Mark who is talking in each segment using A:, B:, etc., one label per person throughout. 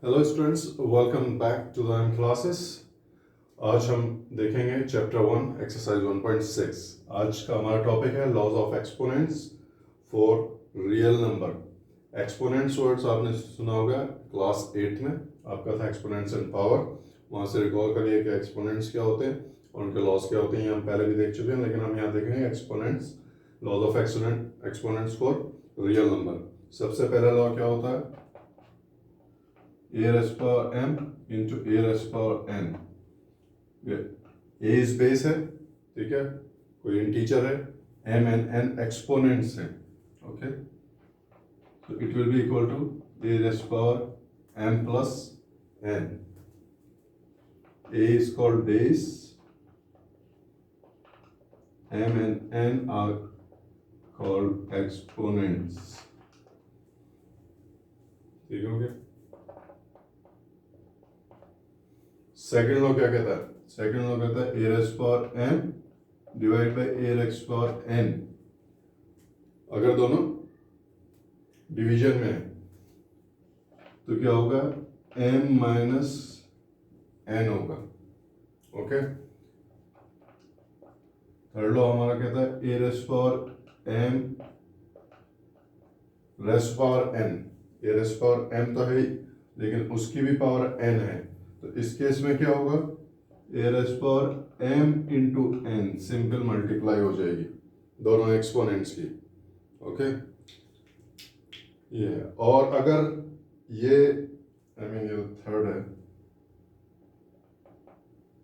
A: Hello students, welcome back to the classes. आज हम देखेंगे चैप्टर 1 एक्सरसाइज 1.6। आज का हमारा टॉपिक है laws of exponents for real number. Exponents words आपने सुना होगा क्लास 8 में, आपका था एक्सपोनेंट्स एंड पावर। वहाँ से रिकॉल करिए कि एक्सपोनेंट्स क्या होते हैं और उनके लॉज क्या होते हैं। ये हम पहले भी देख चुके हैं, लेकिन हम यहाँ देखेंगे exponents, laws of exponents for real number. सबसे पहला लॉ क्या होता है? a raised power m into a raised power n। a is base है, ठीक है, कोई इंटीजर है, m and n एक्सपोनेंट्स हैं, okay. so it will be equal to a raised power m plus n। a is called base, m and n are called exponents। ठीक हो गया। Second law क्या कहता है? सेकेंड लॉ कहता है a raised power m divide by a raised power n। अगर दोनों डिवीजन में है तो क्या होगा? m माइनस n होगा, ओके। थर्ड लॉ हमारा कहता है a raised power m raised power n। a raised power m तो है ही, लेकिन उसकी भी पावर n है, तो इस केस में क्या होगा? a raised power m into n, simple multiply हो जाएगी दोनों एक्सपोनेंट्स की, ओके। ये और अगर ये ये थर्ड है,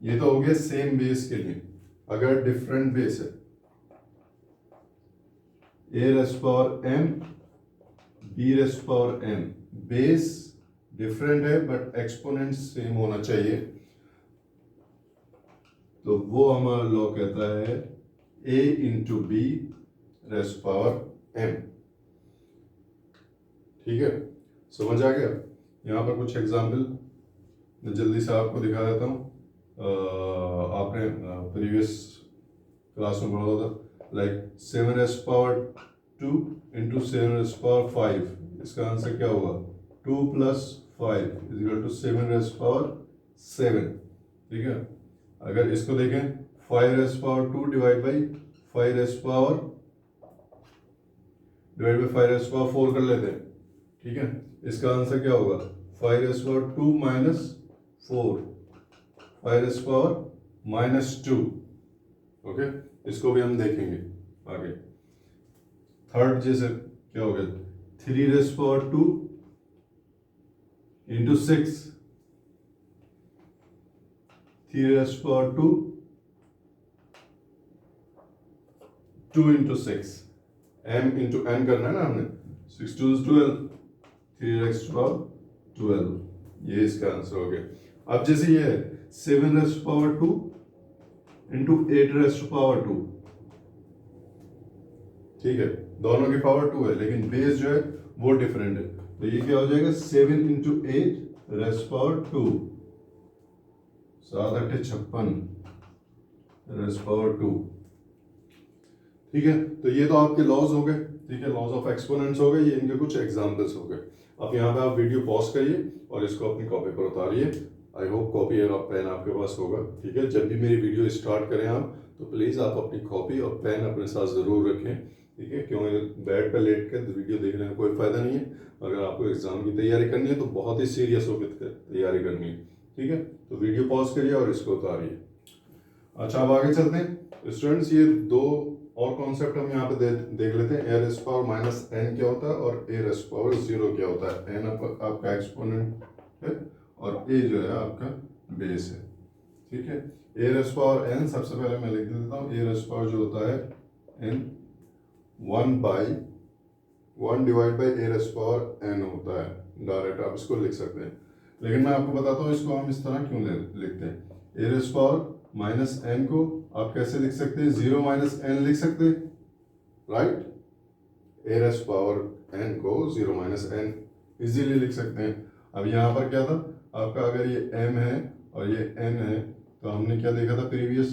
A: ये तो हो गया सेम बेस के लिए। अगर डिफरेंट बेस है, a raised power m b raised power n, base different है बट एक्सपोनेंट सेम होना चाहिए, तो वो हमारा लॉ कहता है a into b raised power m। ठीक है, समझ आ गया? यहाँ पर कुछ एग्जाम्पल मैं जल्दी से आपको दिखा देता हूँ। आपने प्रीवियस क्लास में पढ़ा था, like 7 raised power 2 into 7 raised power 5। इसका आंसर क्या होगा? 2 plus 5 is equal to 7 raised power 7। ठीक है, अगर इसको देखें 5 raised power 2 divide by 5 raised power 4 कर लेते हैं, ठीक है। इसका आंसर क्या होगा? 5 raised power 2 minus 4, 5 raised power minus 2, okay. इसको भी हम देखेंगे आगे। थर्ड जैसे क्या हो गया? 3 raised power 2 into 6, 3 raised power 2 into 6, m into n करना है ना हमने। 6 2 12, 3 रेस्ट पावर 12, ये इसका आंसर हो गया। अब जैसे ये है 7 raised power 2 into 8 rest power 2, ठीक है, दोनों की पावर 2 है, लेकिन बेस जो है वो डिफरेंट है, तो ये क्या हो जाएगा? 7 into 8 rest power 2, 7 8 56 rest power 2। ठीक है, तो ये तो आपके लॉज हो गए, ठीक है, लॉज ऑफ एक्सपोनेंट्स हो गए, ये इनके कुछ एग्जांपल्स हो गए। अब यहाँ पे आप वीडियो पॉज करिए और इसको अपनी कॉपी पर उतारिए। आई होप कॉपी और पेन आपके पास होगा, ठीक है। जब भी मेरी वीडियो स्टार्ट करें आप, तो प्लीज़ आप अपनी कॉपी और पेन अपने साथ ज़रूर रखें, ठीक है, क्योंकि बेड पर लेट कर वीडियो देखने में कोई फ़ायदा नहीं है। अगर आपको एग्जाम की तैयारी करनी है तो बहुत ही सीरियस होकर तैयारी करनी है, ठीक है। तो वीडियो पॉज करिए और इसको उतारिए। अच्छा, अब आगे चलते हैं स्टूडेंट्स। ये दो और कॉन्सेप्ट हम यहाँ पे देख लेते हैं। ए रेस्ट पावर माइनस एन क्या होता है और ए रेस्ट पावर 0 क्या होता है। एन आपका एक्सपोनेंट है और ए जो है आपका बेस है, ठीक है। ए रेस्ट पावर एन, सबसे पहले मैं लिख देता हूँ, ए रेस्ट पावर जो होता है n 1 divide by a raised power n होता है। डायरेक्ट आप इसको लिख सकते हैं, लेकिन मैं आपको बताता हूँ इसको हम इस तरह क्यों लिखते हैं। ए रेस्ट पावर माइनस एन को आप कैसे लिख सकते हैं? 0 माइनस एन लिख सकते हैं, राइट। ए रेस्ट पावर एन को 0 माइनस एन इजीली लिख सकते हैं। अब यहाँ पर क्या था आपका? अगर ये m है और ये n है, तो हमने क्या देखा था प्रीवियस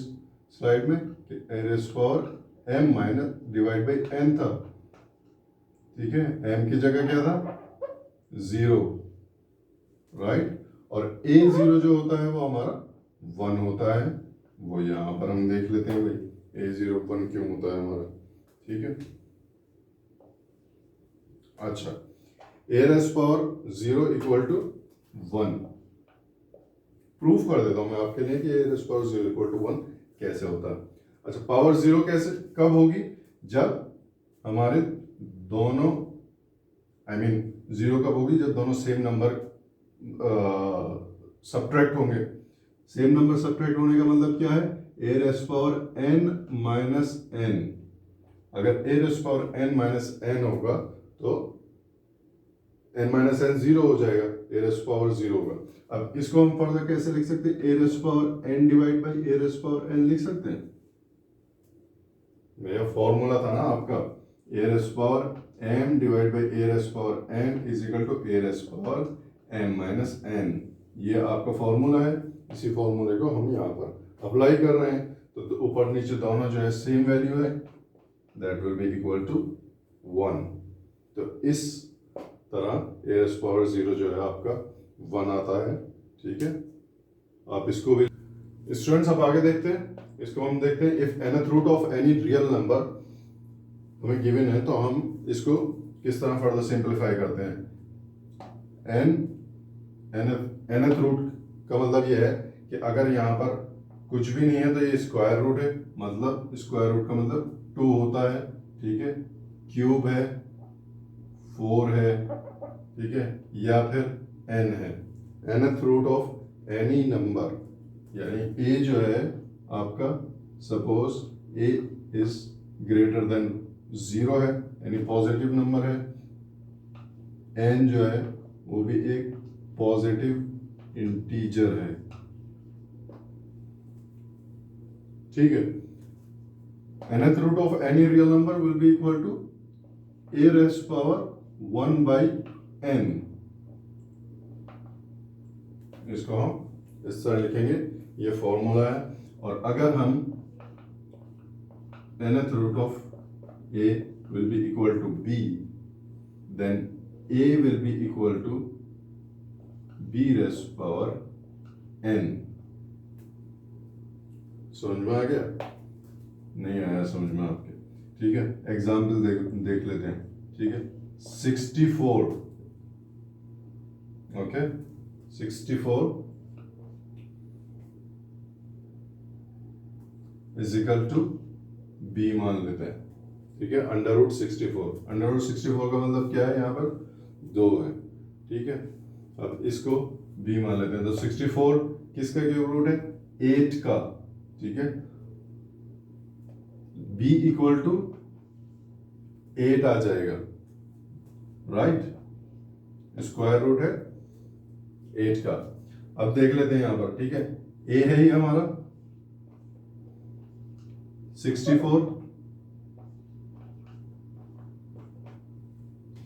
A: स्लाइड में कि a raised power m minus divide by n था, ठीक है। m की जगह क्या था? 0, राइट। राइट। और a0 जो होता है वो हमारा 1 होता है, वो यहाँ पर हम देख लेते हैं भाई a0 1 क्यों होता है हमारा, ठीक है। अच्छा, a raise power 0 equal to 1 proof कर देता हूं मैं आपके लिए कि a raise power 0 equal to 1 कैसे होता है। अच्छा, पावर 0 कैसे कब होगी, जब हमारे दोनों जीरो कब होगी, जब दोनों सेम नंबर सब्ट्रैक्ट होंगे। सेम नंबर सब्ट्रैक्ट होने का मतलब क्या है, a raise power n minus n। अगर a raise power n minus n होगा तो n माइनस n 0 हो जाएगा, a रेज़ पावर 0 होगा। अब इसको हम फर्दर कैसे लिख सकते हैं, a raise power n divide by a raise power n लिख सकते हैं। मेरा फॉर्मूला था ना आपका, a raise power m divide by a raise power n is equal to a raise power m minus n। ये आपका फॉर्मूला है, इसी फॉर्मूले को हम यहाँ पर अप्लाई कर रहे हैं। तो ऊपर नीचे दोनों जो है सेम वैल्यू है, that will be equal to 1। तो इस तरह a रेज़ पावर 0 जो है आपका 1 आता है, ठीक है। आप इसको भी स्टूडेंट्स अब आगे देखते हैं, इसको हम देखते हैं if nth root of any real number हमें गिवन है तो हम इसको किस तरह फर्दर सिंपलीफाई करते हैं। nth रूट का मतलब ये है कि अगर यहाँ पर कुछ भी नहीं है तो ये स्क्वायर रूट है, मतलब स्क्वायर रूट का मतलब 2 होता है, ठीक है। क्यूब है, 4 है, ठीक है, या फिर n है। nth root of any number, यानी a जो है आपका, suppose a is greater than 0 है, यानी पॉजिटिव नंबर है। n जो है वो भी एक पॉजिटिव इंटीजर है, ठीक है। nth root of any real number will be equal to a raise power 1 by n। इसको हम इस तरह लिखेंगे, ये फॉर्मूला है। और अगर हम nth root of a will be equal to b, then a will be equal to b raised power n। समझ में आ गया, नहीं आया समझ में आपके, ठीक है। एग्जाम्पल देख लेते हैं, ठीक है। 64, okay, 64 is equal to b मान लेते हैं, ठीक है। अंडर रूट 64 का मतलब क्या है, यहाँ पर 2 है, ठीक है। अब इसको b मान लेते हैं, तो 64 किसका क्यूब रूट है, 8 का, ठीक है। b इक्वल टू 8 आ जाएगा, राइट। स्क्वायर रूट है 8 का। अब देख लेते हैं यहाँ पर, ठीक है। a है ही हमारा 64,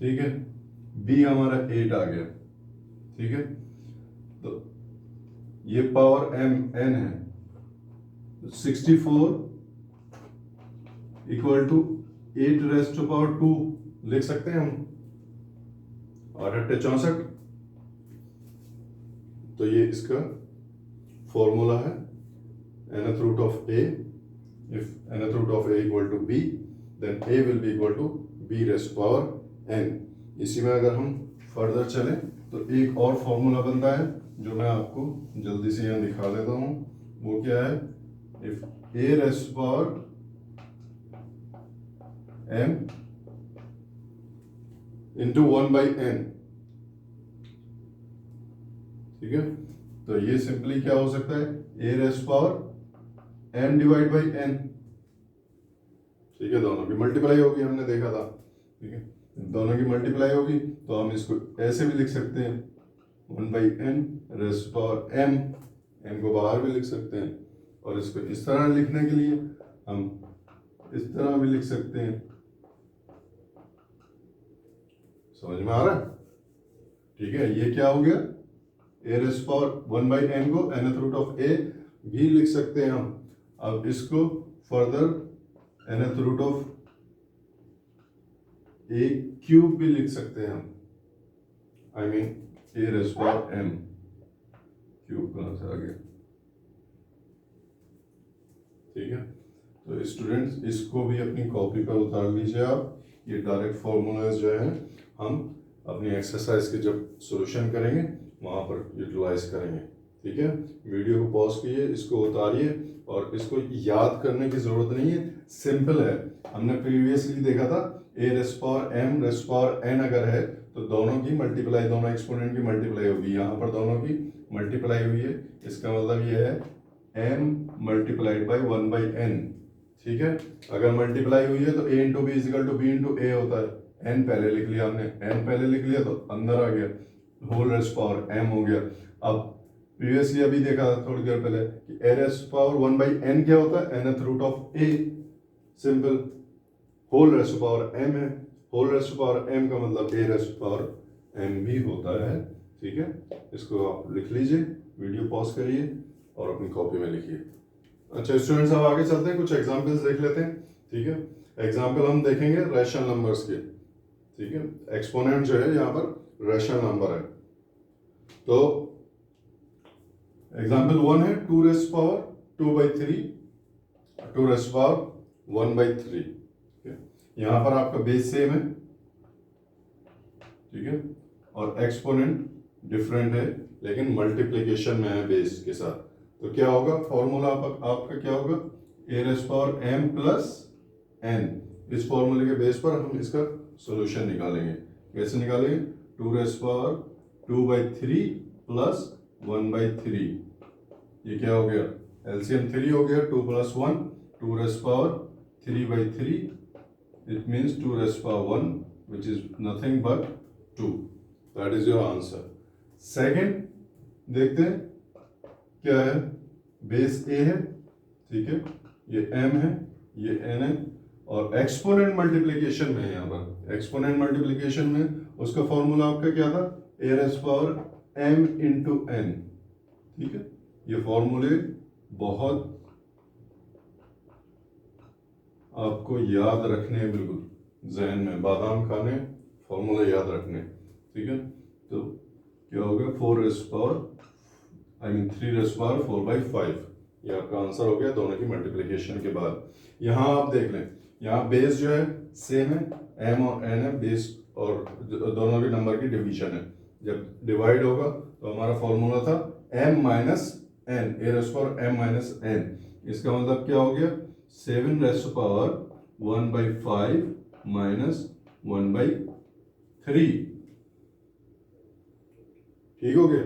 A: ठीक है। b हमारा 8 आ गया, ठीक है। तो ये पावर n है, 64 equal to 8 raise to power 2 लिख सकते हैं हम, 8 64। तो ये इसका फॉर्मूला है, nth root of a, if nth root of a equal to b, then a will be equal to b raise power n। इसी में अगर हम फर्दर चलें तो एक और फॉर्मूला बनता है जो मैं आपको जल्दी से यहाँ दिखा देता हूँ। वो क्या है, if a raise power m into 1 by n, ठीक है। तो ये सिंपली क्या हो सकता है, a raise power m divide by n, ठीक है। दोनों की मल्टीप्लाई होगी, हमने देखा था, ठीक है। दोनों की मल्टीप्लाई होगी तो हम इसको ऐसे भी लिख सकते हैं, 1 by n rays power m, m को बाहर भी लिख सकते हैं। और इसको इस तरह लिखने के लिए हम इस तरह भी लिख सकते हैं। समझ में आ रहा है, ठीक है। ये क्या हो गया, a raise power 1 by n को nth रूट ऑफ a भी लिख सकते हैं हम। अब इसको further nth root of a cube भी लिख सकते हैं हम, I mean a raise power m, cube कहाँ से आ गया, ठीक है। तो स्टूडेंट्स इसको भी अपनी कॉपी पर उतार लीजिए आप। ये डायरेक्ट फॉर्मूलाज जो है हम अपनी एक्सरसाइज के जब सॉल्यूशन करेंगे वहाँ पर यूटिलाइज करेंगे, ठीक है। वीडियो को पॉज कीजिए, इसको उतारिए, और इसको याद करने की ज़रूरत नहीं है, सिंपल है। हमने प्रीवियसली देखा था a rest power m rest power n अगर है तो दोनों की मल्टीप्लाई, दोनों एक्सपोनेंट की मल्टीप्लाई होगी। यहाँ पर दोनों की मल्टीप्लाई हुई है, इसका मतलब ये है m मल्टीप्लाइड बाई 1/n, ठीक है। अगर मल्टीप्लाई हुई है तो a into B is equal to B into A होता है। n पहले लिख लिया हमने, n पहले लिख लिया तो अंदर आ गया होल रेस्ट पावर m हो गया। अब प्रीवियसली अभी देखा था थोड़ी देर पहले कि a रेस्ट पावर 1/n क्या होता है, nth root of a, simple. Whole raised power m है, होल रेस्ट पावर m का मतलब a रेस्ट पावर m भी होता है, ठीक है। इसको आप लिख लीजिए, वीडियो पॉज करिए और अपनी कॉपी में लिखिए। अच्छा स्टूडेंट्स, अब आगे चलते हैं, कुछ एग्जांपल्स देख लेते हैं, ठीक है। एग्जांपल हम देखेंगे रैशनल नंबर्स के, ठीक है। एक्सपोनेंट जो है यहाँ पर रैशनल नंबर है। तो एग्जांपल 1 है 2 रेस्ट पावर 2/3, 2 रेस्ट पावर 1/3। यहाँ पर आपका बेस सेम है, ठीक है, और एक्सपोनेंट डिफरेंट है लेकिन मल्टीप्लिकेशन में है बेस के साथ। तो क्या होगा फॉर्मूला आपका क्या होगा, a rest power m plus n। इस फॉर्मूले के बेस पर हम इसका सॉल्यूशन निकालेंगे। कैसे निकालेंगे, 2 रेस्ट पावर 2/3 प्लस 1/3, ये क्या हो गया, एलसीएम 3 हो गया, 2 plus 1, 2 raised power 3/3, it means 2 raised power 1 which is nothing but 2, that is your answer। Second देखते हैं क्या है, बेस a है, ठीक है, ये m है, ये n है, और एक्सपोनेंट मल्टीप्लिकेशन में है। यहाँ पर एक्सपोनेंट मल्टीप्लिकेशन में उसका फॉर्मूला आपका क्या था, a rest power m into n, ठीक है। ये फॉर्मूले बहुत आपको याद रखने हैं, बिल्कुल जहन में बादाम खाने, फॉर्मूला याद रखने, ठीक है। तो क्या होगा 4 रेस्ट पावर 3 रेस्ट पावर 4/5, ये आपका आंसर हो गया दोनों की मल्टीप्लिकेशन के बाद। यहाँ आप देख लें, यहाँ बेस जो है सेम है, m और n है बेस, और दोनों के नंबर की डिवीजन है। जब डिवाइड होगा तो हमारा फॉर्मूला था m minus n, a rest power m minus n। इसका मतलब क्या हो गया, 7 रेस्ट पावर 1/5 माइनस 1/3, ठीक हो गया।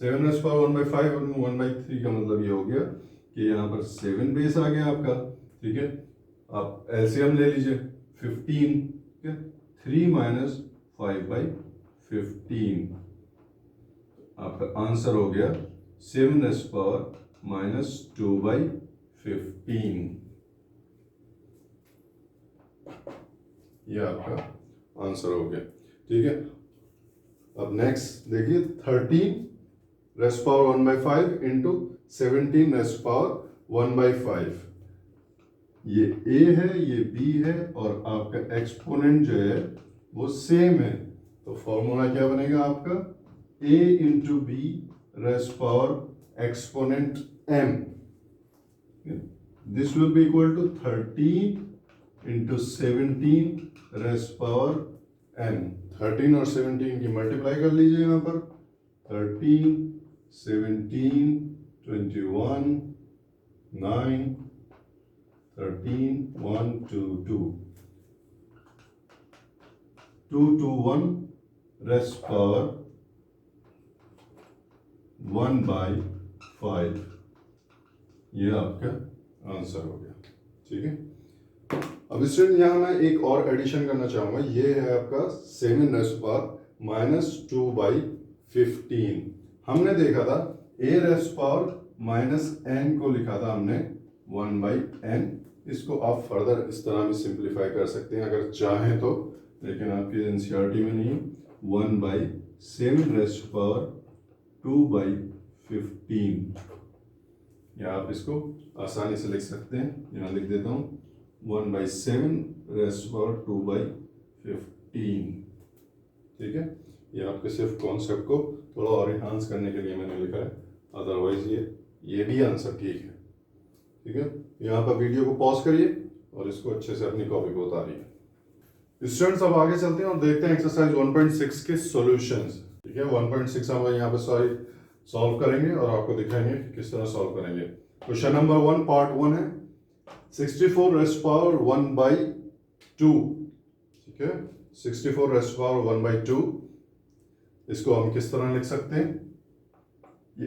A: 7 रेस्ट पावर 1/5 और 1/3 का मतलब ये हो गया कि यहाँ पर 7 बेस आ गया आपका, ठीक है। आप एलसीएम ले लीजिए 15, ठीक है, 3 माइनस 5/15, आपका आंसर हो गया 7 रेस्ट पावर माइनस 2/15, ये आपका आंसर हो गया, ठीक है। अब नेक्स्ट देखिए 13 rest power 1/5 into 17 raised power 1/5, ये a है, ये b है, और आपका एक्सपोनेंट जो है वो सेम है। तो फॉर्मूला क्या बनेगा आपका, a into b raised power exponent m, this will be equal to 13 into 17 raised power m। 13 और 17 की मल्टीप्लाई कर लीजिए, यहाँ पर 13 17 21 9 13 1 2 2 2 2 1 रेस्ट पावर 1/5, ये आपका आंसर हो गया, ठीक है। अब स्टूडेंट यहाँ मैं एक और एडिशन करना चाहूँगा, ये है आपका 7 रेस्ट पावर माइनस 2/15। हमने देखा था a rest power minus n को लिखा था हमने 1/n। इसको आप फर्दर इस तरह भी सिंप्लीफाई कर सकते हैं अगर चाहें तो, लेकिन आपकी एनसीईआरटी में नहीं है। 1/7 रेस्ट पावर 2/15, या आप इसको आसानी से लिख सकते हैं, यहाँ लिख देता हूँ 1/7 रेस्ट पावर 2/15, ठीक है। ये आपके सिर्फ कॉन्सेप्ट को थोड़ा और इन्हांस करने के लिए मैंने लिखा है, अदरवाइज ये भी आंसर ठीक है। ठीक है, यहाँ पर वीडियो को पॉज करिए और इसको अच्छे से अपनी कॉपी को उतारिए। स्टूडेंट्स अब आगे चलते हैं और देखते हैं एक्सरसाइज 1.6 के सॉल्यूशंस। ठीक है, 1.6 हम यहाँ पे सारी सॉल्व करेंगे और आपको दिखाएंगे किस तरह सॉल्व करेंगे। क्वेश्चन नंबर 1 पार्ट 1 है 64 रेस्ट पावर 1/2। ठीक है, 64 रेस्ट पावर 1/2, इसको हम किस तरह लिख सकते हैं? ये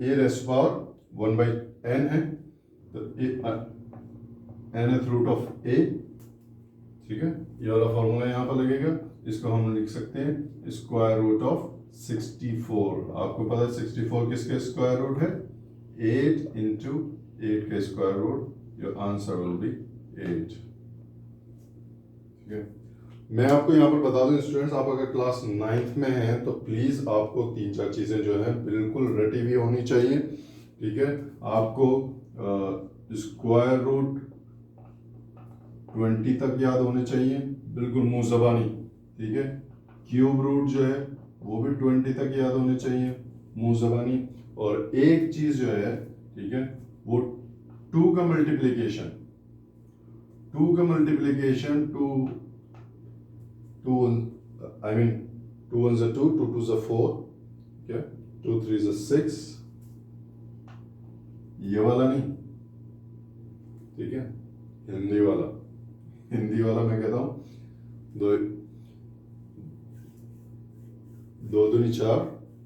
A: ए रेस्ट पावर 1/n है, तो n है रूट ऑफ ए। ठीक है, ये वाला फॉर्मूला यहाँ पर लगेगा, इसको हम लिख सकते हैं स्क्वायर रूट ऑफ 64। आपको पता है 64 किसके स्क्वायर रूट है? 8 इंटू 8 के square root, your answer will be 8। ठीक है, मैं आपको यहाँ पर बता दूं स्टूडेंट्स, आप अगर क्लास 9th में हैं तो प्लीज आपको 3-4 चीजें जो है बिल्कुल रटी हुई होनी चाहिए। ठीक है, आपको स्क्वायर रूट 20 तक याद होने चाहिए, बिल्कुल मुंह जबानी। ठीक है, क्यूब रूट जो है वो भी 20 तक याद होने चाहिए, मुंह जबानी। और एक चीज जो है, ठीक है, वो 2 का मल्टीप्लीकेशन, 2 का multiplication 2 I mean 2 1s are 2, 2 2s are 4, okay, 2 3s are 6, ये वाला नहीं। ठीक है, हिंदी वाला, हिंदी वाला मैं कहता हूँ 2 2 दूनी 4,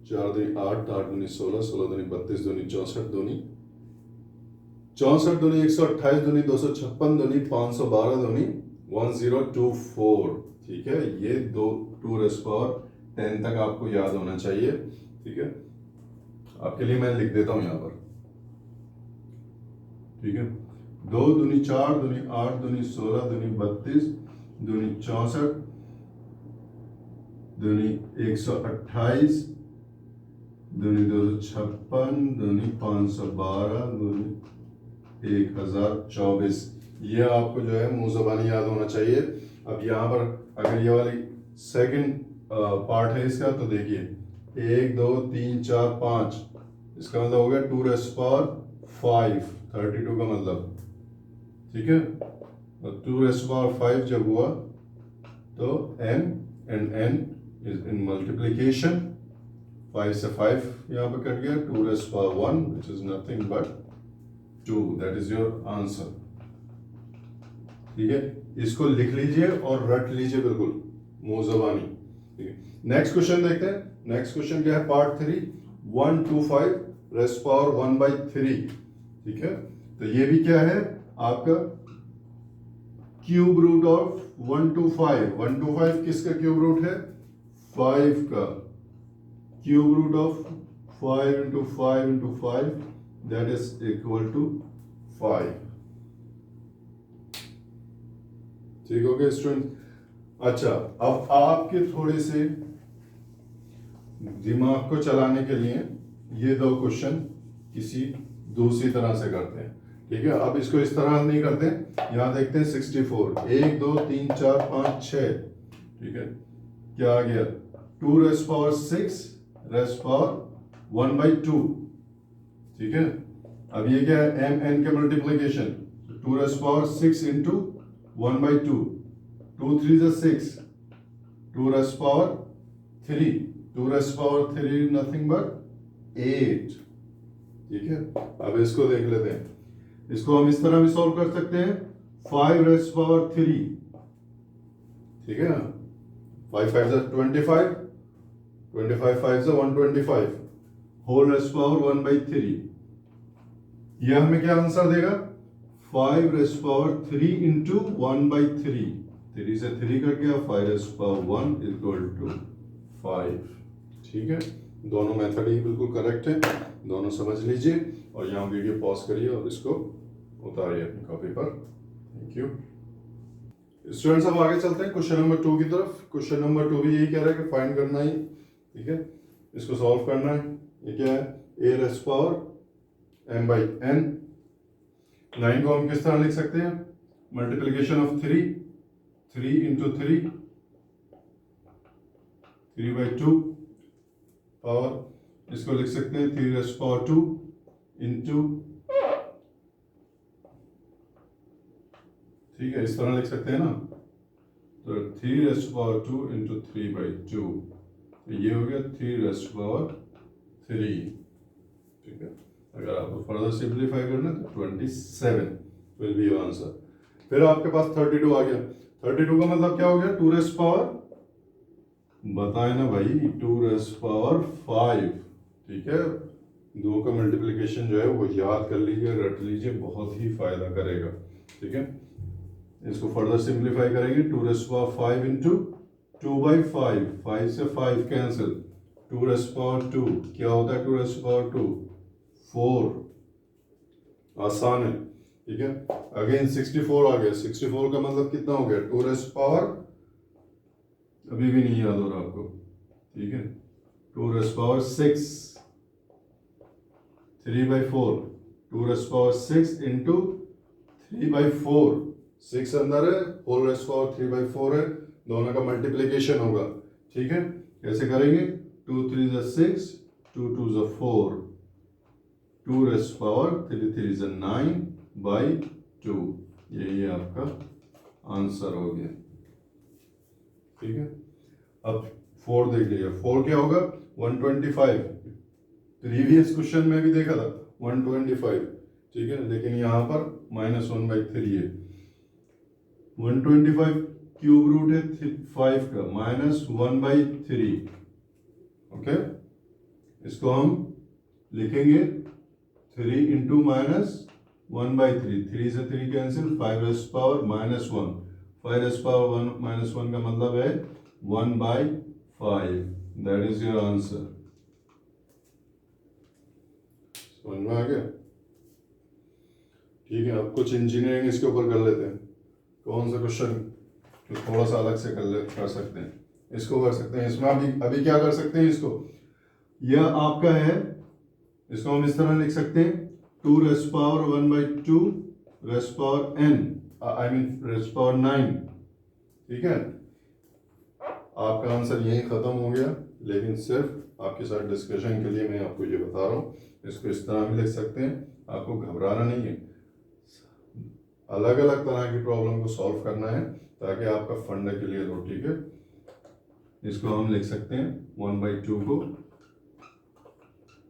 A: 4 दूनी 8, 8 दूनी 16, 16 दूनी 32, दूनी 64, दूनी 64, दूनी 128, दूनी 256, दूनी 512, दूनी 1024। ठीक है, ये 2 रेस्ट पावर 10 तक आपको याद होना चाहिए। ठीक है, आपके लिए मैं लिख देता हूं यहां पर। ठीक है, 2 दूनी 4, दूनी 8, दूनी 16, दूनी 32, दूनी 64, दूनी 128, दूनी 256, दूनी 512, दूनी 1024। ये आपको जो है मुंह ज़बानी याद होना चाहिए। अब यहाँ पर अगर ये वाली सेकंड पार्ट है इसका, तो देखिए 1 2 3 4 5, इसका मतलब हो गया 2 रेस्ट पावर 5, 32 का मतलब। ठीक है, 2 रेस्ट पावर 5 जब हुआ तो n and n is in multiplication, 5 से 5 यहाँ पे कट गया, 2 raised power 1 which is nothing but 2, that is your answer. ठीक है, इसको लिख लीजिए और रट लीजिए बिल्कुल मुंह ज़बानी। ठीक है, नेक्स्ट क्वेश्चन देखते हैं। नेक्स्ट क्वेश्चन क्या है? Part 3 125 rest power 1/3। ठीक है, तो ये भी क्या है आपका क्यूब रूट ऑफ 125। 125 किसका क्यूब रूट है? 5 का। Cube root of 5 into 5 into 5, that is equal to 5। ठीक हो गया स्टूडेंट? अच्छा, अब आपके थोड़े से दिमाग को चलाने के लिए ये 2 क्वेश्चन किसी दूसरी तरह से करते हैं। ठीक है, अब इसको इस तरह नहीं करते। यहां देखते हैं 64, 1 2 3 4 5 6। ठीक है, क्या आ गया? 2 रेस्ट पावर 6 रेस्ट पावर 1/2। ठीक है, अब ये क्या है? m n के multiplication, 2 raised power 6 into 1/2, 2 3 is 6, 2 raised power 3, 2 raised power 3 nothing but 8। ठीक है, अब इसको देख लेते हैं। इसको हम इस तरह भी सॉल्व कर सकते हैं, 5 रेस्ट पावर 3। ठीक है ना, 5 5 is 25, 25 5 is 125, whole raised power 1/3। यह हमें क्या आंसर देगा? 5 रेस्ट पावर 3 इंटू 1/3, 3 से 3 कट गया, 5 रेस्ट पावर 1 इक्वल टू 5। ठीक है, दोनों मेथड ही बिल्कुल करेक्ट है, दोनों समझ लीजिए और यहाँ वीडियो पॉज करिए और इसको उतारिए अपनी कॉपी पर। Thank you students. अब आगे चलते हैं क्वेश्चन नंबर 2 की तरफ। क्वेश्चन नंबर 2 भी यही कह रहा है कि फाइंड करना ही, ठीक है, इसको सॉल्व करना है। ये क्या है? a rest power m/n। 9 को हम किस तरह लिख सकते हैं? मल्टीप्लीकेशन ऑफ 3 इंटू 3/2 पावर इसको लिख सकते हैं 3 रेस्ट पावर 2 इंटू, ठीक है, इस तरह लिख सकते हैं ना। तो 3 रेस्ट पावर 2 इंटू 3/2, तो ये हो गया 3 रेस्ट पावर 3, ठीक है। अगर आपको फर्दर सिंप्लीफाई करना है तो 27 विल बी योर आंसर। फिर आपके पास 32 आ गया। 32 का मतलब क्या हो गया? 2 रेस्ट पावर, बताए ना भाई, 2 रेस्ट पावर 5, ठीक है। दो का मल्टीप्लिकेशन जो है वो याद कर लीजिए, रट लीजिए, बहुत ही फायदा करेगा, ठीक है। इसको फर्दर सिंप्लीफाई करेंगे, 2 रेस्ट पावर 5 इंटू 2/5, 5 से 5 कैंसिल, 2 रेस्ट पावर 2 क्या होता है? 2 रेस्ट पावर 2 4, आसान है, ठीक है। अगेन 64 आ गया। 64 का मतलब कितना हो गया? 2 रेस्ट पावर, अभी भी नहीं याद हो रहा आपको, ठीक है, 2 raised power 6, 3/4, 2 raised power 6 into 3/4, 6 अंदर है, 4 रेस्ट पावर 3/4 है, दोनों का मल्टीप्लिकेशन होगा, ठीक है। कैसे करेंगे? 2 3 ज़ा 6, 2 2 ज़ा 4, 2 रेस्ट पावर 3 3 ज़ा 9/2, यही आपका आंसर हो गया, ठीक है। अब 4 देख लीजिए, 4 क्या होगा? 125, प्रीवियस क्वेश्चन में भी देखा था 125, ठीक है, लेकिन यहाँ पर -1/3 है। 125 क्यूब रूट है 5 का, -1/3, ओके। इसको हम लिखेंगे 3 इंटू -1/3, 3 से 3 cancel, 5 raised power -1, 5 raised power -1 का मतलब है 1/5, दैट इज योर आंसर। समझ में आ गया? ठीक है, अब कुछ इंजीनियरिंग इसके ऊपर कर लेते हैं। कौन सा क्वेश्चन जो थोड़ा सा अलग से कर सकते हैं, इसको कर सकते हैं। इसमें अभी क्या कर सकते हैं? इसको, यह आपका है, इसको हम इस तरह लिख सकते हैं 2 raised power 1/2 rest power n, I mean rest power 9, ठीक है। आपका आंसर यही खत्म हो गया, लेकिन सिर्फ आपके साथ डिस्कशन के लिए मैं आपको ये बता रहा हूँ। इसको इस तरह भी लिख सकते हैं, आपको घबराना नहीं है, अलग अलग तरह की प्रॉब्लम को सॉल्व करना है ताकि आपका फंडा क्लियर हो, ठीक है। इसको हम लिख सकते हैं 1/2 को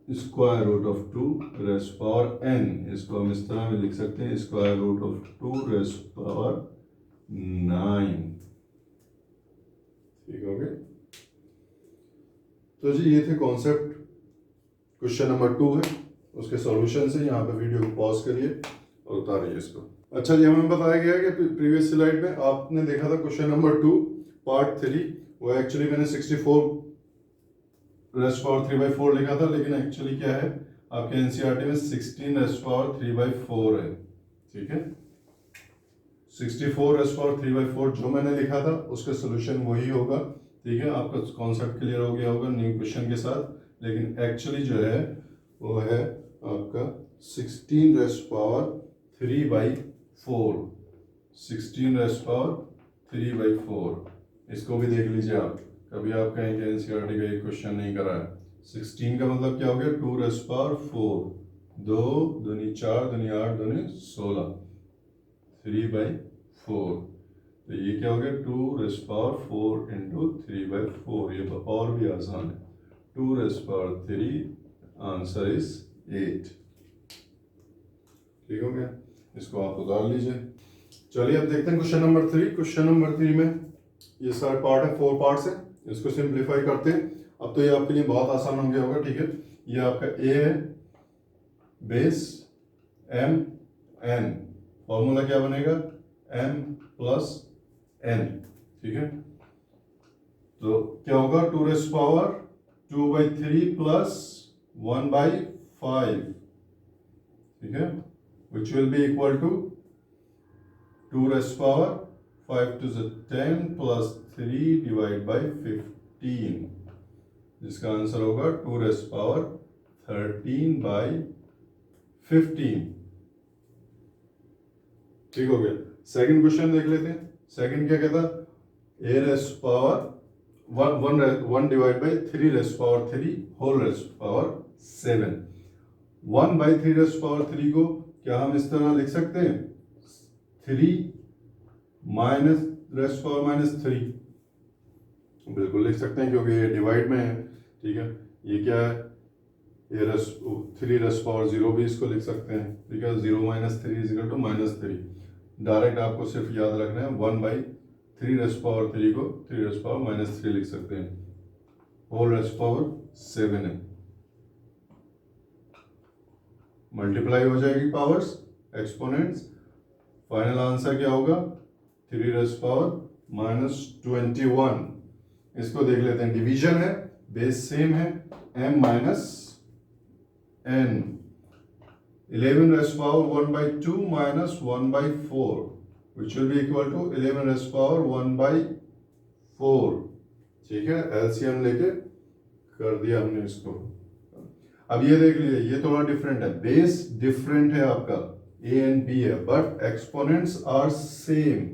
A: square root of 2 raised power n, इसको हम इस तरह भी लिख सकते हैं square root of 2 raised power 9, ठीक हो गया। तो जी ये थे कॉन्सेप्ट। क्वेश्चन नंबर 2 है, उसके सॉल्यूशन से यहाँ पे वीडियो को पॉज करिए और उतारिए इसको। अच्छा जी, हमें बताया गया है कि प्रीवियस स्लाइड में आपने देखा था क्वेश्चन नंबर 2 पार्ट 3, वो एक्चुअली मैंने 64 रेस्ट पावर 3/4 लिखा था, लेकिन एक्चुअली क्या है आपके एनसीईआरटी में 16 रेस्ट पावर 3/4 है, ठीक है। 64 रेस्ट पावर 3/4 जो मैंने लिखा था उसका सोल्यूशन वही होगा, ठीक है। आपका कॉन्सेप्ट क्लियर हो गया होगा न्यू क्वेश्चन के साथ, लेकिन एक्चुअली जो है वो है आपका 16 रेस्ट पावर 3/4, 16 रेस्ट पावर 3/4। इसको भी देख लीजिए आप, कभी आप कहीं के एनसीईआरटी का एक क्वेश्चन नहीं करा है। 16 का मतलब क्या हो गया? 2 रेस्ट पावर 4, 2 दूनी 4 दूनी 8 दूनी 16, 3/4। तो ये क्या हो गया? 2 रेस्ट पावर 4 इंटू 3/4, ये और भी आसान है, 2 रेस्ट पावर 3, आंसर इज 8, ठीक हो गया। इसको आप उतार लीजिए। चलिए अब देखते हैं क्वेश्चन नंबर 3। क्वेश्चन नंबर 3 में ये सारे पार्ट है, 4 पार्ट्स है, इसको सिंप्लीफाई करते हैं। अब तो ये आपके लिए बहुत आसान हो गया होगा, ठीक है। ये आपका ए है, बेस m n, फॉर्मूला क्या बनेगा? m प्लस n, ठीक है। तो क्या होगा? 2 रेस्ट पावर 2/3 प्लस 1/5, ठीक है, which will be equal to 2 raised power 5 to the 10 plus 3 divided by 15, जिसका आंसर होगा 2 raised power 13/15, ठीक हो गया। सेकंड क्वेश्चन देख लेते हैं। सेकंड क्या कहता? a raised power 1 divide by 3 raised power 3 whole raised power 7। 1 by 3 raised power 3 को क्या हम इस तरह लिख सकते हैं, 3 माइनस रेस्ट पावर -3, बिल्कुल लिख सकते हैं क्योंकि ये डिवाइड में है। ठीक है, ये क्या है, ये 3 रेस्ट पावर 0 भी इसको लिख सकते हैं। ठीक है, 0 minus 3 is equal to -3। Direct आपको सिर्फ याद रखना है 1 बाई 3 रेस्ट पावर 3 को 3 रेस्ट पावर -3 लिख सकते हैं, होल रेस्ट पावर 7 है। मल्टीप्लाई हो जाएगी पावर्स, एक्सपोनेंट्स, फाइनल आंसर क्या होगा, 3 रेस्ट पावर -21। इसको देख लेते हैं, डिवीजन है, बेस सेम है, m minus n, 11 rest power 1 by 2 minus 1 by 4 which will be equal to 11 rest power 1 by 4। ठीक है, एलसीएम लेके कर दिया हमने इसको। अब ये देख लीजिए, ये थोड़ा डिफरेंट है, बेस डिफरेंट है आपका, a एंड b है, बट एक्सपोनेंट्स आर सेम।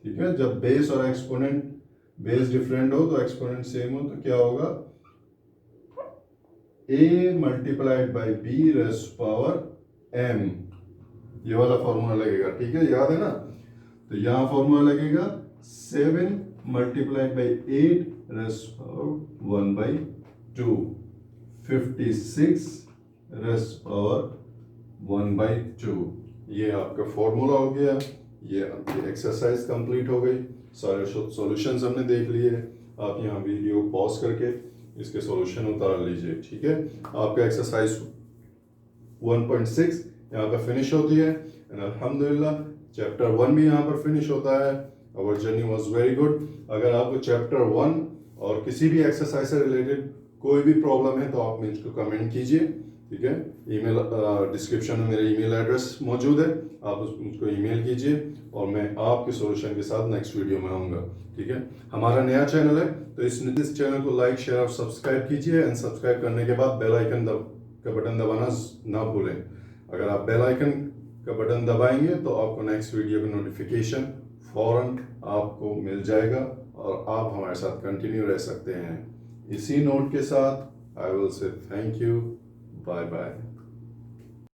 A: ठीक है, जब बेस और एक्सपोनेंट, बेस डिफरेंट हो तो एक्सपोनेंट सेम हो, तो क्या होगा, a multiplied by b rest power m, ये वाला फॉर्मूला लगेगा। ठीक है, याद है ना, तो यहाँ फॉर्मूला लगेगा 7 multiplied by 8 rest power 1 by 2, 56 rest power 1 by 2। ये आपका फॉर्मूला हो गया, ये आपकी एक्सरसाइज कंप्लीट हो गई, सारे सॉल्यूशंस हमने देख लिए। आप यहाँ वीडियो पॉज करके इसके सॉल्यूशन उतार लीजिए। ठीक है, आपका एक्सरसाइज 1.6 यहाँ पर फिनिश होती है, एंड अल्हम्दुलिल्लाह चैप्टर 1 भी यहाँ पर फिनिश होता है। Our journey was very good. अगर आपको चैप्टर 1 और किसी भी एक्सरसाइज से रिलेटेड कोई भी प्रॉब्लम है तो आप मुझको कमेंट कीजिए। ठीक है, ईमेल डिस्क्रिप्शन में मेरा ईमेल एड्रेस मौजूद है, आप मुझको ईमेल कीजिए और मैं आपके सॉल्यूशन के साथ नेक्स्ट वीडियो में आऊँगा। ठीक है, हमारा नया चैनल है तो इस चैनल को लाइक, शेयर और सब्सक्राइब कीजिए, एंड सब्सक्राइब करने के बाद बेल आइकन का बटन दबाना ना भूलें। अगर आप बेल आइकन का बटन दबाएंगे तो आपको नेक्स्ट वीडियो का नोटिफिकेशन फौरन आपको मिल जाएगा और आप हमारे साथ कंटिन्यू रह सकते हैं। इसी नोट के साथ I will say thank you, bye bye.